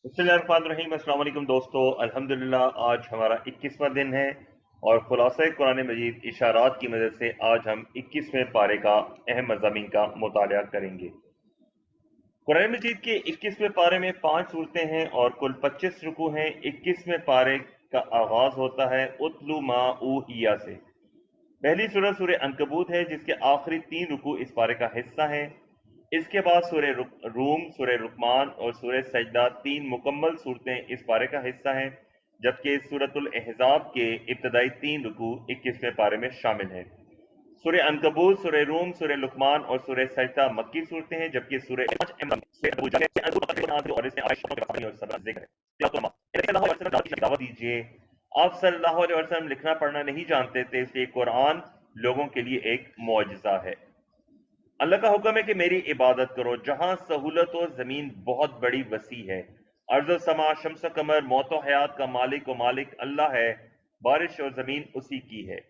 बिस्मिल्लाहिर्रहमानिर्रहीम। अस्सलाम वालेकुम दोस्तों, अल्हम्दुलिल्लाह आज हमारा 21वां दिन है और खुलासा कुरान मजीद इशारात की मदद से आज हम 21वें पारे का अहम मज़ामीन का मुताला करेंगे। कुरान मजीद के 21वें पारे में 5 सूरतें हैं और कुल 25 रुकू हैं। 21वें पारे का आगाज होता है उतलू मा ऊहिया से। पहली सूरत सूरह अनकबूत है जिसके आखिरी 3 रुकू इस पारे का हिस्सा हैं। इसके बाद सूरह रूम, सूरह लुकमान और सूरह सजदा 3 मुकम्मल सूरतें इस पारे का हिस्सा हैं, जबकि सूरतुल अहज़ाब के इब्तदाई 3 रुकू 21वें पारे में शामिल हैं। सूरह अनकबूत, सूरह रूम, सूरह लुकमान और सूरह सजदा मक्की सूरतें हैं, जबकि दावत दीजिए। आप सल्लल्लाहु अलैहि वसल्लम लिखना पढ़ना नहीं जानते थे, इसलिए कुरान लोगों के लिए एक मुअजिज़ा है। अल्लाह का हुक्म है कि मेरी इबादत करो। जहां सहूलत और जमीन बहुत बड़ी वसी है। अर्ज़ समा, शम्स कमर, मौत और हयात का मालिक अल्लाह है। बारिश और जमीन उसी की है।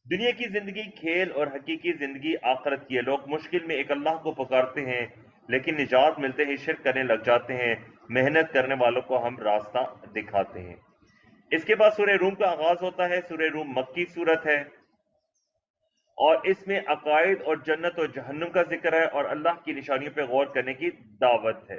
दुनिया की जिंदगी खेल और हकीकी जिंदगी आखिरत की है। लोग मुश्किल में एक अल्लाह को पुकारते हैं, लेकिन निजात मिलते ही शिर्क करने लग जाते हैं। मेहनत करने वालों को हम रास्ता दिखाते हैं। इसके बाद सूरह रूम का आगाज होता है। सूरह रूम मक्की सूरत है और इसमें अकायद और जन्नत और जहन्नुम का जिक्र है और अल्लाह की निशानियों पर गौर करने की दावत है।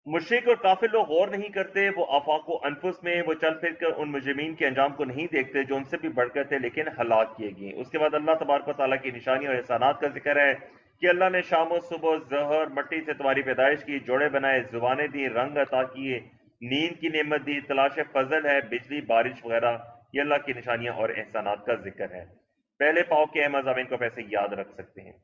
मुशरिक और काफिर लोग गौर नहीं करते, वो आफाक अनफुस में वो चल फिर कर उन मुजरिमीन के अंजाम को नहीं देखते जो उनसे भी बढ़कर थे लेकिन हलाक किए गए। उसके बाद अल्लाह तबारक व तआला की निशानी और एहसानात का जिक्र है कि अल्लाह ने शाम सुबह जहर मट्टी से तुम्हारी पैदाइश की, जोड़े बनाए, जुबानें दी, रंग अता किए, नींद की नेमत दी, तलाश फजल है, बिजली बारिश वगैरह। ये अल्लाह की निशानियां और एहसानात का जिक्र है। पहले पाव के अहम मज़ामीन को वैसे याद रख सकते हैं।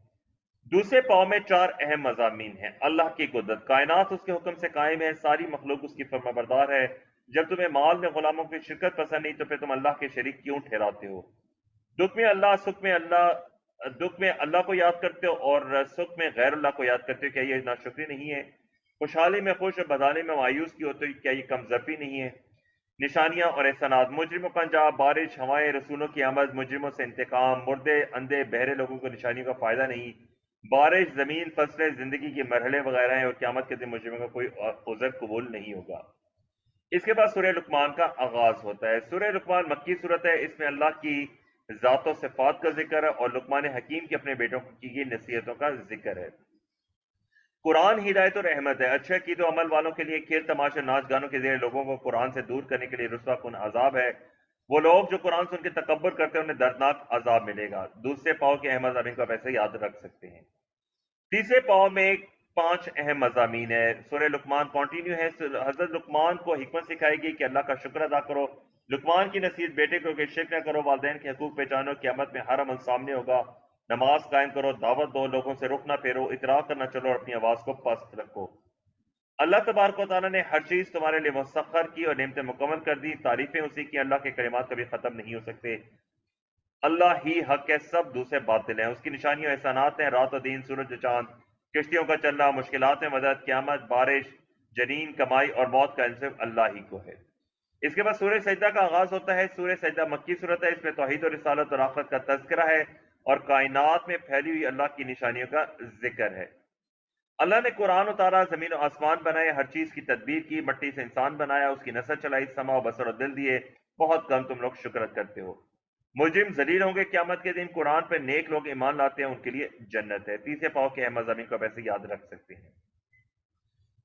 दूसरे पाव में 4 अहम मज़ामीन हैं। अल्लाह की कुदरत, कायनात उसके हुक्म से कायम है, सारी मखलूक उसकी फरमाबरदार है। जब तुम्हें माल में गुलामों की शिरकत पसंद नहीं तो फिर तुम अल्लाह के शरीक क्यों ठहराते हो। दुख में अल्लाह, सुख में अल्लाह, दुख में अल्लाह को याद करते हो और सुख में गैर अल्लाह को याद करते हो, क्या ये नाशुक्री नहीं है। खुशहाली में खुश और बदहाली में मायूस की होते हो, क्या ये कमजोरी नहीं है। निशानियां और एहसानात, मुजरिमों का अंजाम, बारिश, हवाएं, रसूलों की आमद, मुजरिमों से इंतकाम, मुर्दे, अंधे, बहरे लोगों को निशानियों का फायदा नहीं। बारिश, जमीन, फसलें, जिंदगी के मरहले वगैरह हैं और क़यामत के दिन मुजरिमों का कोई उज़्र कबूल नहीं होगा। इसके बाद सूरह लुकमान का आगाज होता है। सूरह लुकमान मक्की सूरत है। इसमें अल्लाह की ज़ात और सिफ़ात का जिक्र है और लुकमान हकीम के अपने बेटों की गई नसीहतों का जिक्र है। कुरान हिदायत और रहमत है। अच्छे अकीद और अमल वालों के लिए खेल तमाशा नाच गानों के जरिए लोगों को कुरान से दूर करने के लिए रुस्वा कुन अजाब है। वो लोग जो कुरान सुन के तकब्बुर करते हैं उन्हें दर्दनाक अजाब मिलेगा। दूसरे पाव के अहम मज़ामीन को वैसे याद रख सकते हैं। तीसरे पाव में 5 अहम मज़ामीन है। सूरह लुकमान कंटिन्यू है। हजरत लुकमान को हिकमत सिखाएगी कि अल्लाह का शुक्र अदा करो। लुकमान की नसीहत बेटे को कि शिर्क न करो, वालिदैन के हकूक पहचानो, क़यामत में हर अमल सामने होगा। नमाज कायम करो, दावत दो, लोगों से रुख ना फेरो, इतरा करना चलो और अपनी आवाज को पस्त रखो। अल्लाह तबारक व तआला ने हर चीज तुम्हारे लिए मुसख्खर की और नेमतें मुकम्मल कर दी। तारीफें उसी की, अल्लाह के कलिमात कभी खत्म नहीं हो सकते। अल्लाह ही हक है, सब दूसरे बातिल हैं। उसकी निशानियां और एहसानात हैं, रात और दिन, सूरज और चांद, किश्तियों का चलना, मुश्किलात में मदद, क़यामत, बारिश, जनीन, कमाई और मौत का इल्म अल्लाह ही को है। इसके बाद सूरह सजदा का आगाज होता है। सूरह सजदा मक्की सूरत है। इसमें तौहीद और रिसालत और आखिरत का तज़किरा है और कायनात में फैली हुई अल्लाह की निशानियों का जिक्र है। अल्लाह ने कुरान उतारा, जमीन और आसमान बनाए, हर चीज की तदबीर की, मट्टी से इंसान बनाया, उसकी नस्ल चलाई, समा और बसर और दिल दिए। बहुत कम तुम लोग शुक्र करते हो। मुजरिम जलील होंगे क़यामत के दिन। कुरान पर नेक लोग ईमान लाते हैं, उनके लिए जन्नत है। तीसरे पाव के अहम मज़ामीन को वैसे याद रख सकते हैं।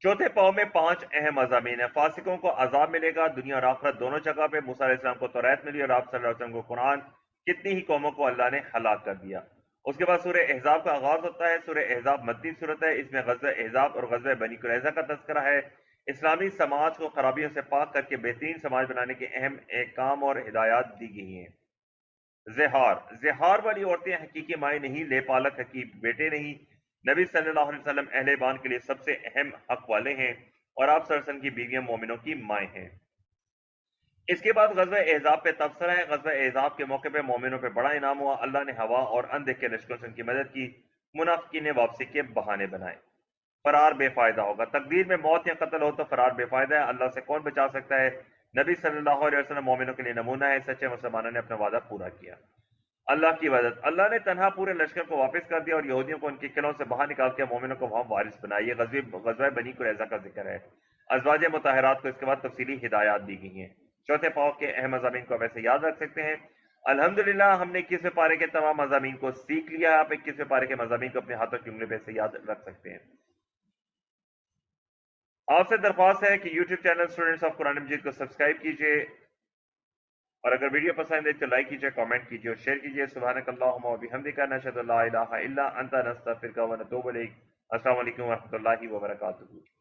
चौथे पाव में 5 अहम मज़ामीन है। फासिकों को अजाब मिलेगा दुनिया और आखिरत दोनों जगह पे। मूसा अलैहिस्सलाम को तौरात मिली और आप सल्लल्लाहु अलैहि वसल्लम को कुरान। कितनी ही कौमों को अल्लाह ने हलाक कर दिया। उसके बाद सूरह अहज़ाब का आगाज होता है। सूरह अहज़ाब मद्दी सूरत है। इसमें ग़ज़वा अहज़ाब और ग़ज़वा बनी कुरैज़ा का तज़किरा है। इस्लामी समाज को खराबियों से पाक करके बेहतरीन समाज बनाने के अहम काम और हिदायत दी गई हैं। ज़िहार, ज़िहार वाली औरतें हकीकी माएँ नहीं, लेपालक हकीकी बेटे नहीं। नबी सल्लल्लाहु अलैहि वसल्लम अहले ईमान के लिए सबसे अहम हक वाले हैं और आप सल्लल्लाहु अलैहि वसल्लम की बीवियां मोमिनों की माएँ हैं। इसके बाद ग़ज़वा एहज़ाब पे तबसरा है। ग़ज़वा एहज़ाब के मौके पे मोमिनों पे बड़ा इनाम हुआ। अल्लाह ने हवा और अनदेखे लश्करों से उनकी मदद की। मुनाफिकीन ने वापसी के बहाने बनाए। फरार बेफायदा होगा। तकदीर में मौत या कत्ल हो तो फरार बेफायदा है। अल्लाह से कौन बचा सकता है। नबी सल्लल्लाहु अलैहि वसल्लम मोमिनों के लिए नमूना है। सच्चे मुसलमानों ने अपना वादा पूरा किया। अल्लाह की इबादत। अल्लाह ने तन्हा पूरे लश्कर को वापस कर दिया और यहूदियों को उनके किलों से बाहर निकाल के मोमिनों को वहां वारिस बनाया। ये गज़वा बनी कुरैज़ा का जिक्र है। अज़वाज मुताहरात को इसके बाद तफसीली हिदायत दी गई हैं। चौथे पाव के अहम मज़ामीन को वैसे याद रख सकते हैं। अल्हम्दुलिल्लाह हमने 21वें पारे के तमाम मज़ामीन को सीख लिया है। आप 21वें पारे के मज़ामीन को अपने हाथों की उंगली पे से याद रख सकते हैं। आपसे दरख्वास्त है कि YouTube channel students of Quran Majeed को सब्सक्राइब कीजिए, और अगर वीडियो पसंद है तो लाइक कीजिए, कमेंट कीजिए और शेयर कीजिए। सुब्हानकल्लाहुम्मा व बिहम्दिका नशहदु अल्ला इलाहा इल्ला अंता नस्तगफिरुका व नतूबु इलैक। अस्सलामु अलैकुम व रहमतुल्लाहि व बरकातुहू।